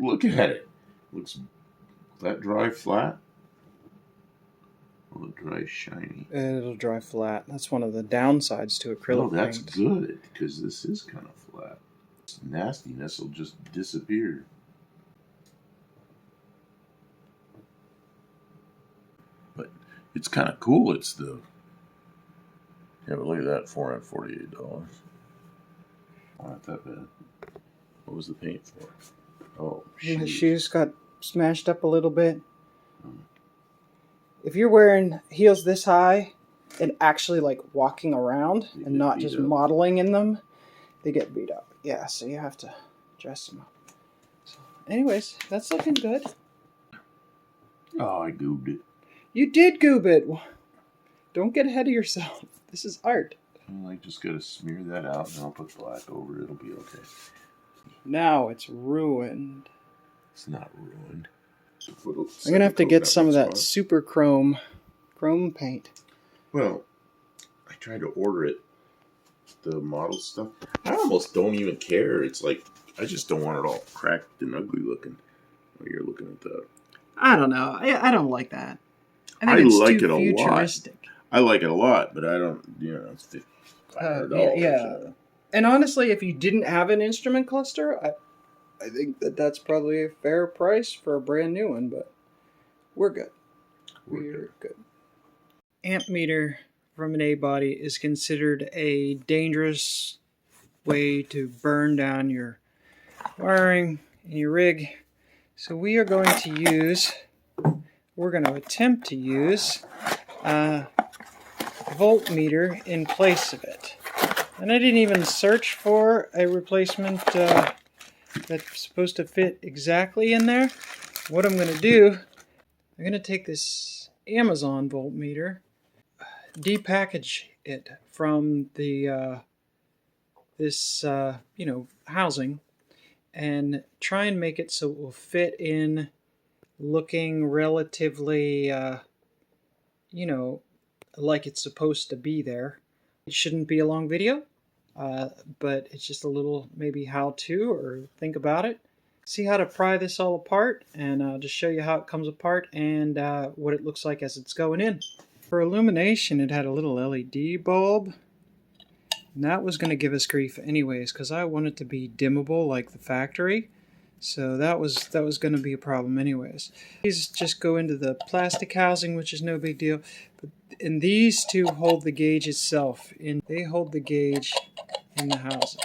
look at it. Looks that dry flat. Will it dry shiny? It'll dry flat. That's one of the downsides to acrylic paint. Oh, that's paint. good, because this is kind of flat. This nastiness will just disappear. But it's kind of cool. It's the... Yeah, but look at that, $448. Not that bad. What was the paint for? Oh, shoes. The shoes got smashed up a little bit. If you're wearing heels this high and actually like walking around and not just modeling in them, they get beat up. Yeah, so you have to dress them up. So, anyways, that's looking good. Oh, I goobed it. You did goob it. Don't get ahead of yourself. This is art. Well, I just gotta smear that out and I'll put black over it. It'll be okay. Now it's ruined. It's not ruined. I'm gonna have to get some of that super chrome paint. Well, I tried to order it, the model stuff. I almost don't even care. It's like, I just don't want it all cracked and ugly looking. Well, you're looking at that. I don't know. I don't like that. I think it's like too it a futuristic. lot. I like it a lot, but I don't, it's $500. Yeah. And honestly, if you didn't have an instrument cluster, I think that's probably a fair price for a brand new one, but we're good. We're good. Amp meter from an A-body is considered a dangerous way to burn down your wiring in your rig. So we're going to attempt to use a voltmeter in place of it. And I didn't even search for a replacement that's supposed to fit exactly in there. What I'm going to do, I'm going to take this Amazon voltmeter, depackage it from the this housing, and try and make it so it will fit in, looking relatively like it's supposed to be there. It shouldn't be a long video, but it's just a little maybe how-to or think about it. See how to pry this all apart, and I'll just show you how it comes apart and what it looks like as it's going in. For illumination, it had a little LED bulb, and that was going to give us grief anyways, because I want it to be dimmable like the factory. So that was going to be a problem anyways. These just go into the plastic housing, which is no big deal. And these two hold the gauge itself. They hold the gauge in the housing.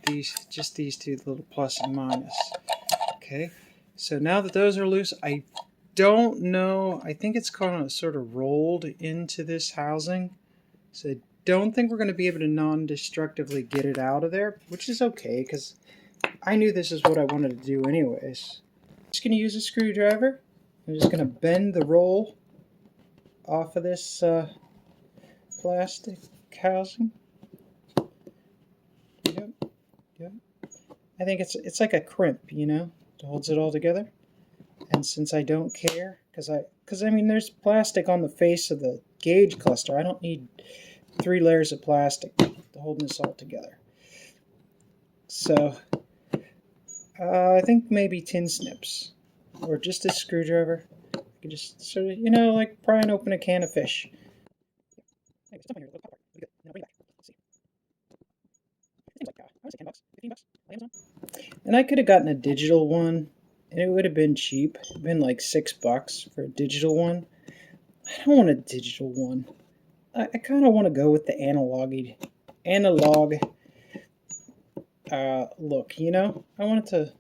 These two little plus and minus. Okay, so now that those are loose, I don't know. I think it's kind of sort of rolled into this housing. So I don't think we're going to be able to non-destructively get it out of there, which is okay because I knew this is what I wanted to do anyways. I'm just going to use a screwdriver. I'm just going to bend the roll off of this plastic housing. Yep. I think it's like a crimp, it holds it all together. And since I don't care, because I mean there's plastic on the face of the gauge cluster, I don't need 3 layers of plastic to hold this all together. So I think maybe tin snips or just a screwdriver. I can just sort of, like prying open a can of fish. And I could have gotten a digital one, and it would have been cheap. It would have been like $6 for a digital one. I don't want a digital one. I kind of want to go with the analog look, I want it to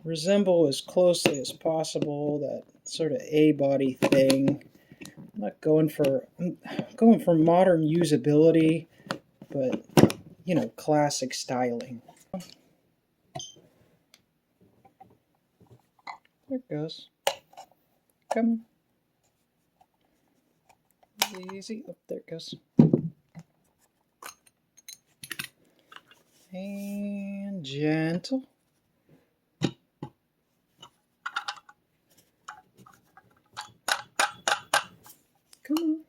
resemble as closely as possible that sort of A-body thing. I'm going for modern usability, but classic styling. There it goes. Come on. Easy. Oh, there it goes. And gentle. Come on.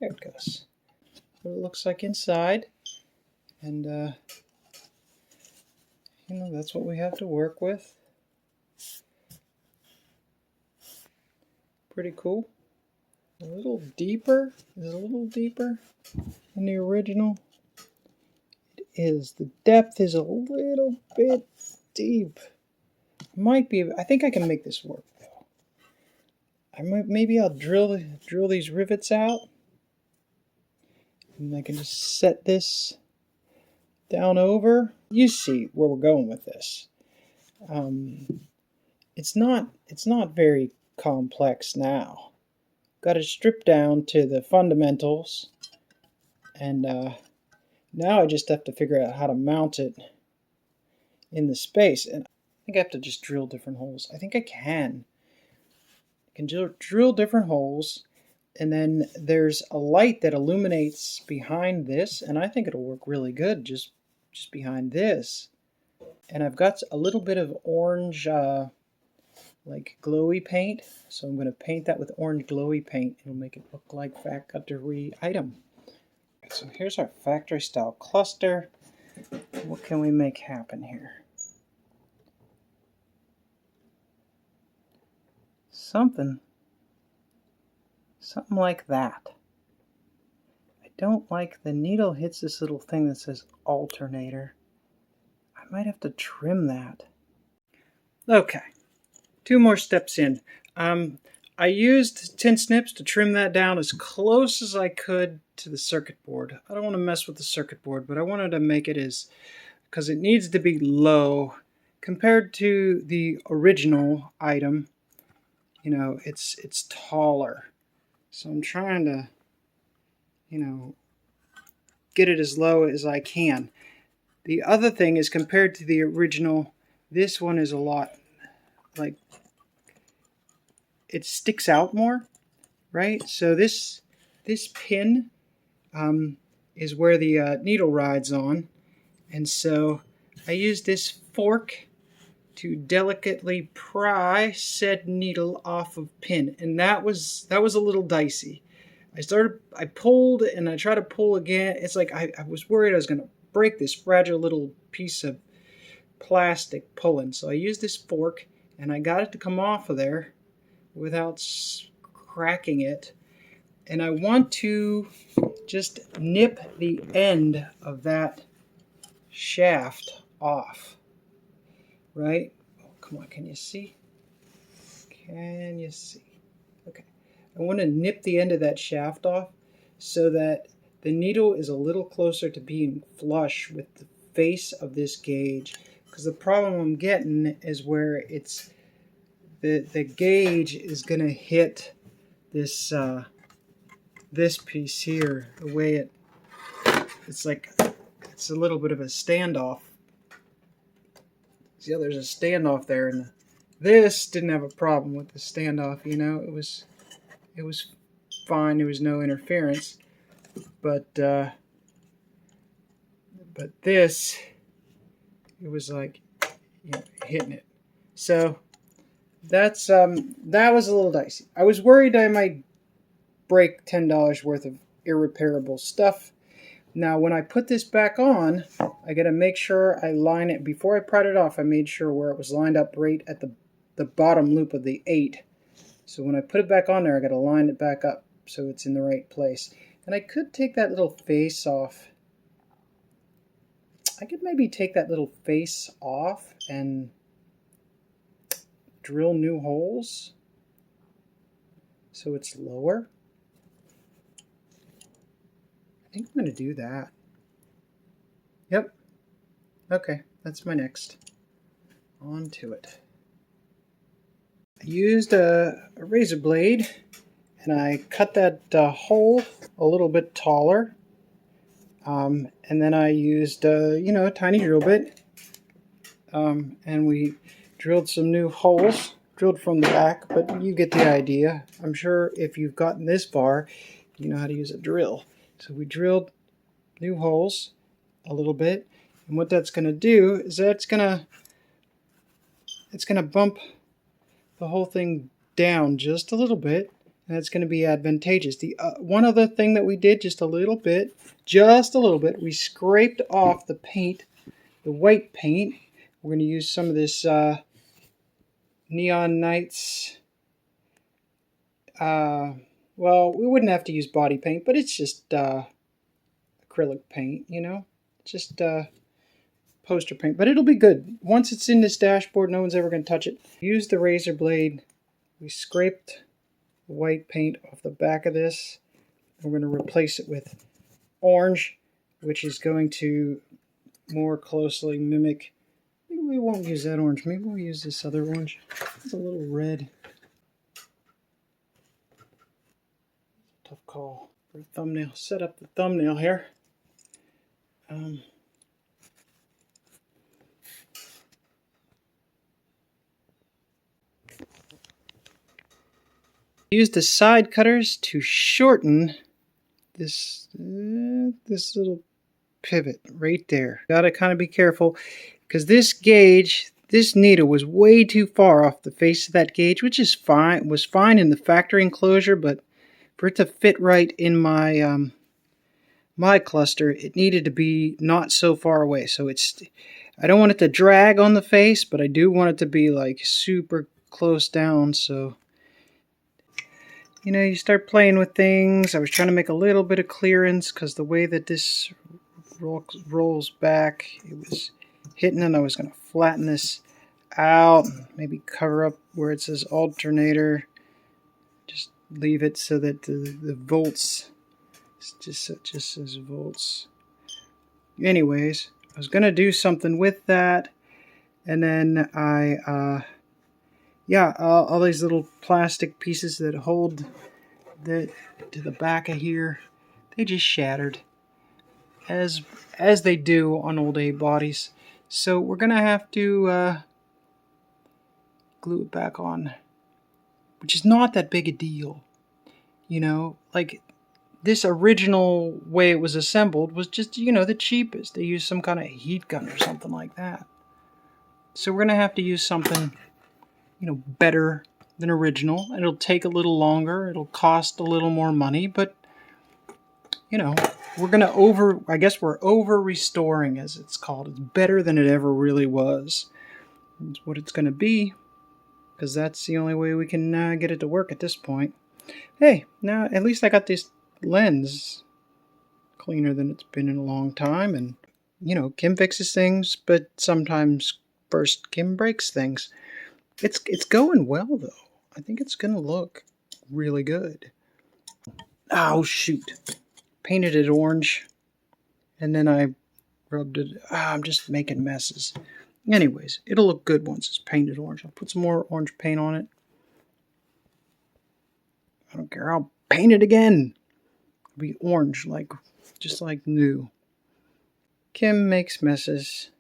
There it goes. What it looks like inside. And you know, that's what we have to work with. Pretty cool. A little deeper. Is it a little deeper than the original? It is. The depth is a little bit deep. Might be. I think I can make this work though. Maybe I'll drill these rivets out, and I can just set this down over. You see where we're going with this. It's not very complex now. Got to strip down to the fundamentals, and now I just have to figure out how to mount it in the space. And I think I have to just drill different holes. I think I can. Drill different holes, and then there's a light that illuminates behind this, and I think it'll work really good just behind this. And I've got a little bit of orange like glowy paint, so I'm going to paint that with orange glowy paint. It'll make it look like factory item. So here's our factory style cluster. What can we make happen here? Something like that. I don't like the needle hits this little thing that says alternator. I might have to trim that. Okay, 2 more steps in. I used tin snips to trim that down as close as I could to the circuit board. I don't want to mess with the circuit board, but I wanted to make it because it needs to be low compared to the original item. You know, it's taller. So I'm trying to, you know, get it as low as I can. The other thing is, compared to the original, this one is a lot, like, it sticks out more, right? So this pin is where the needle rides on. And so I use this fork to delicately pry said needle off of pin, and that was a little dicey. I pulled and I tried to pull again. It's like I was worried I was going to break this fragile little piece of plastic pulling. So I used this fork and I got it to come off of there without cracking it. And I want to just nip the end of that shaft off. Right? Oh, come on, can you see? Can you see? Okay. I want to nip the end of that shaft off so that the needle is a little closer to being flush with the face of this gauge. Because the problem I'm getting is where it's the gauge is going to hit this this piece here. The way it's like it's a little bit of a standoff. See how there's a standoff there, and this didn't have a problem with the standoff. You know, it was fine. There was no interference, but this, it was like, you know, hitting it. So that was a little dicey. I was worried I might break $10 worth of irreparable stuff. Now, when I put this back on, I got to make sure I line it. Before I pried it off, I made sure where it was lined up right at the bottom loop of the 8. So when I put it back on there, I got to line it back up so it's in the right place. And I could take that little face off. I could maybe take that little face off and drill new holes so it's lower. I think I'm going to do that. Yep. Okay, that's my next. On to it. I used a razor blade and I cut that hole a little bit taller. And then I used, you know, a tiny drill bit. And we drilled some new holes. Drilled from the back, but you get the idea. I'm sure if you've gotten this far, you know how to use a drill. So we drilled new holes a little bit, and what that's going to do is it's going to bump the whole thing down just a little bit, and that's going to be advantageous. The one other thing that we did just a little bit, we scraped off the paint, the white paint, We're going to use some of this Neon Nights. Well, we wouldn't have to use body paint, but it's just acrylic paint, you know? Just poster paint. But it'll be good. Once it's in this dashboard, no one's ever going to touch it. Use the razor blade. We scraped the white paint off the back of this. We're going to replace it with orange, which is going to more closely mimic. Maybe we won't use that orange. Maybe we'll use this other orange. It's a little red. Tough call for a thumbnail. Set up the thumbnail here. Use the side cutters to shorten this little pivot right there. Gotta kind of be careful because this gauge, this needle was way too far off the face of that gauge, which is fine. It was fine in the factory enclosure, but for it to fit right in my my cluster, it needed to be not so far away. So I don't want it to drag on the face, but I do want it to be like super close down. So, you know, you start playing with things. I was trying to make a little bit of clearance because the way that this rolls back, it was hitting, and I was going to flatten this out, maybe cover up where it says alternator. Just leave it so that the volts, it just says volts. Anyways, I was going to do something with that, and then all these little plastic pieces that hold that to the back of here, they just shattered, as they do on old A bodies. So we're gonna have to glue it back on, which is not that big a deal, you know. Like, this original way it was assembled was just, you know, the cheapest. They used some kind of heat gun or something like that. So we're gonna have to use something, you know, better than original. It'll take a little longer. It'll cost a little more money, but, you know, I guess we're over restoring, as it's called. It's better than it ever really was. It's what it's going to be, because that's the only way we can get it to work at this point. Hey, now at least I got this lens cleaner than it's been in a long time. And, you know, Kim fixes things, but sometimes first Kim breaks things. It's going well, though. I think it's going to look really good. Oh, shoot. Painted it orange, and then I rubbed it. I'm just making messes. Anyways, it'll look good once it's painted orange. I'll put some more orange paint on it. I don't care. I'll paint it again. It'll be orange, just like new. Kim makes messes.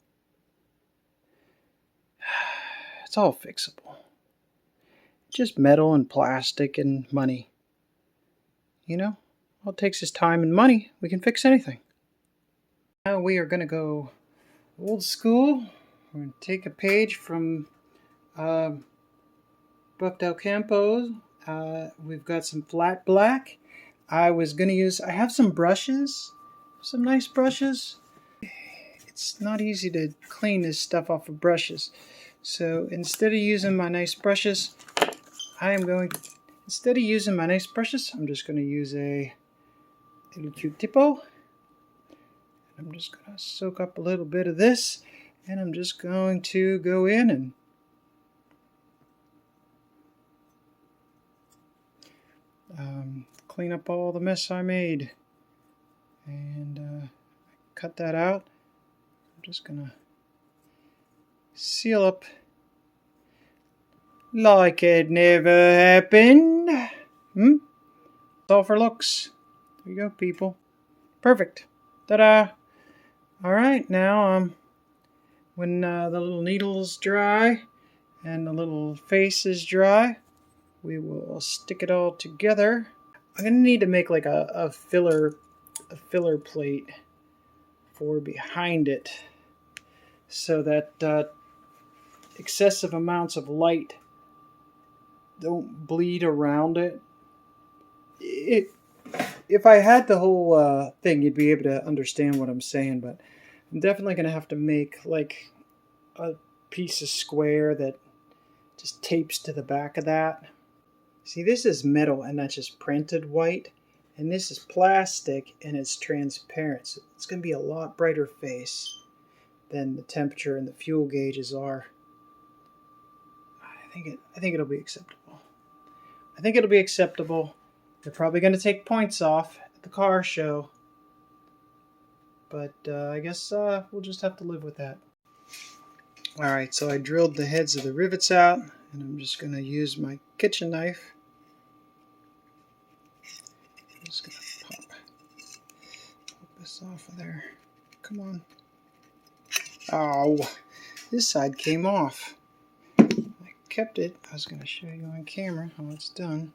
It's all fixable. Just metal and plastic and money. You know? All it takes is time and money. We can fix anything. Now we are going to go old school. We're going to take a page from Buck Del Campo's. We've got some flat black. I have some brushes. Some nice brushes. It's not easy to clean this stuff off of brushes. So instead of using my nice brushes, I'm just going to use a little Q-tipo. I'm just going to soak up a little bit of this, and I'm just going to go in and clean up all the mess I made. And cut that out. I'm just going to seal up like it never happened. It's all for looks. There you go, people. Perfect. Ta-da! Alright, now when the little needle's dry and the little face is dry, we will stick it all together. I'm going to need to make like a filler plate for behind it, so that excessive amounts of light don't bleed around it. If I had the whole thing, you'd be able to understand what I'm saying, but I'm definitely going to have to make like a piece of square that just tapes to the back of that. See, this is metal and that's just printed white, and this is plastic and it's transparent, so it's going to be a lot brighter face than the temperature and the fuel gauges are. I think it'll be acceptable. I think it'll be acceptable. They're probably going to take points off at the car show, but I guess we'll just have to live with that. Alright, so I drilled the heads of the rivets out, and I'm just going to use my kitchen knife. I'm just going to pop this off of there. Come on. Oh, this side came off. I kept it. I was going to show you on camera how it's done.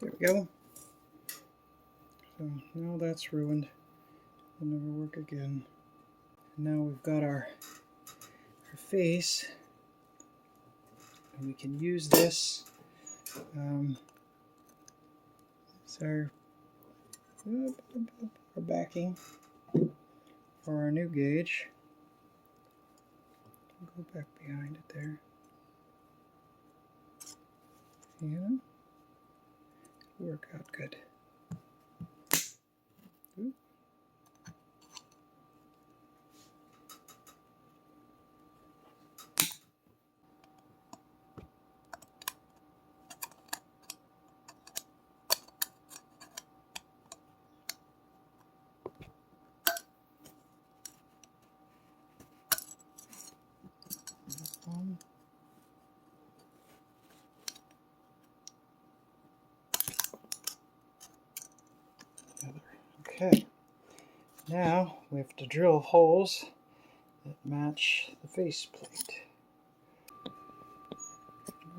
There we go. So now that's ruined. It'll never work again. And now we've got our face, and we can use this as our backing for our new gauge. Go back behind it there. Yeah. Work out good. Ooh. Okay, now we have to drill holes that match the faceplate.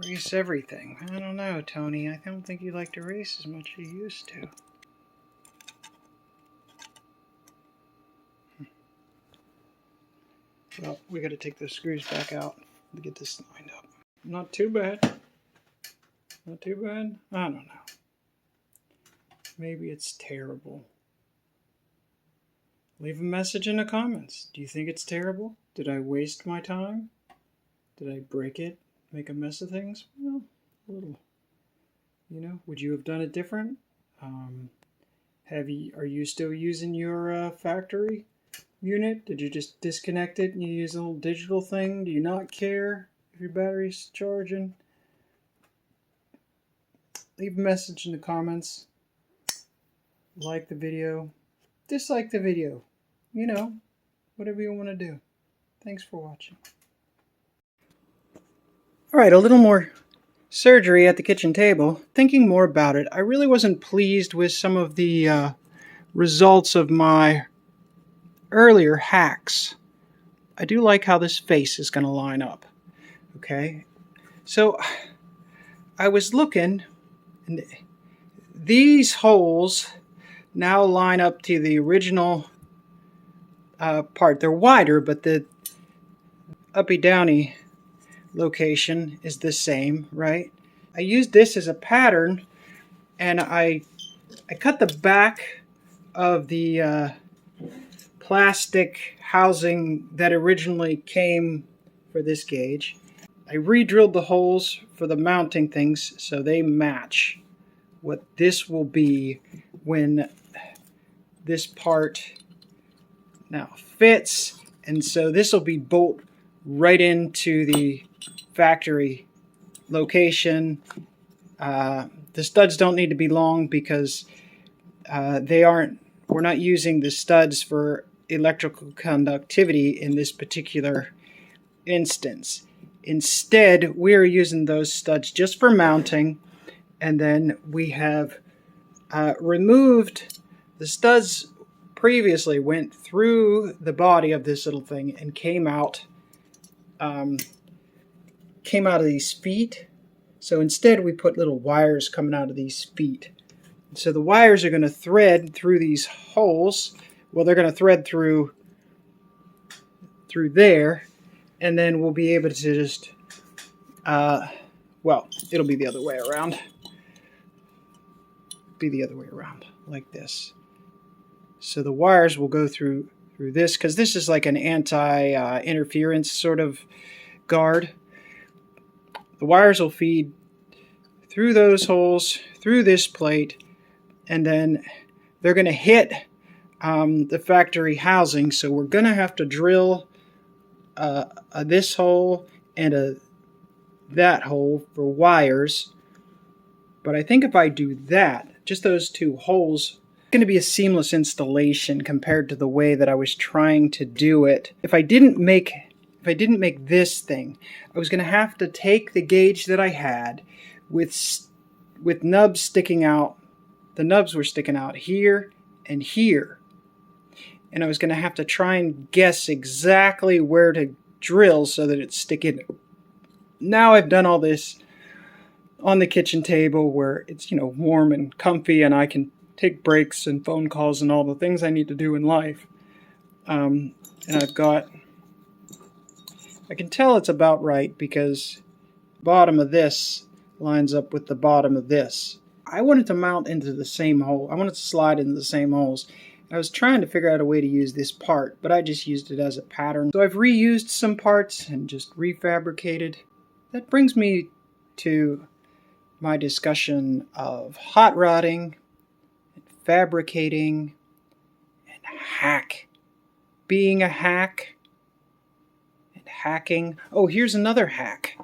Erase everything. I don't know, Tony. I don't think you like to erase as much as you used to. Well, we got to take those screws back out to get this lined up. Not too bad. Not too bad. I don't know. Maybe it's terrible. Leave a message in the comments. Do you think it's terrible? Did I waste my time? Did I break it? Make a mess of things? Well, a little. You know, would you have done it different? Are you still using your factory unit? Did you just disconnect it and you use a little digital thing? Do you not care if your battery's charging? Leave a message in the comments. Like the video. Dislike the video. You know, whatever you want to do. Thanks for watching. Alright, a little more surgery at the kitchen table. Thinking more about it, I really wasn't pleased with some of the results of my earlier hacks. I do like how this face is going to line up. Okay, so I was looking, and these holes now line up to the original part. They're wider, but the uppy-downy location is the same, right? I used this as a pattern, and I cut the back of the plastic housing that originally came for this gauge. I re-drilled the holes for the mounting things so they match what this will be when this part now fits, and so this will be bolt right into the factory location. The studs don't need to be long because we're not using the studs for electrical conductivity in this particular instance. Instead, we are using those studs just for mounting, and then we have removed the studs. Previously went through the body of this little thing and came out of these feet. So instead we put little wires coming out of these feet. So the wires are going to thread through these holes. Well, they're going to thread through there, and then we'll be able to just, well, it'll be the other way around. Be the other way around, like this. So the wires will go through this, because this is like an anti-interference sort of guard. The wires will feed through those holes, through this plate, and then they're going to hit the factory housing. So we're going to have to drill this hole and that hole for wires. But I think if I do that, just those two holes, it's going to be a seamless installation compared to the way that I was trying to do it. If I didn't make this thing, I was going to have to take the gauge that I had with nubs sticking out. The nubs were sticking out here and here. And I was going to have to try and guess exactly where to drill so that it'd stick in. Now I've done all this on the kitchen table where it's, warm and comfy, and I can take breaks and phone calls and all the things I need to do in life. And I can tell it's about right because the bottom of this lines up with the bottom of this. I wanted to mount into the same hole. I wanted to slide into the same holes. I was trying to figure out a way to use this part, but I just used it as a pattern. So I've reused some parts and just refabricated. That brings me to my discussion of hot rodding, and fabricating, and being a hack, and hacking. Oh, here's another hack.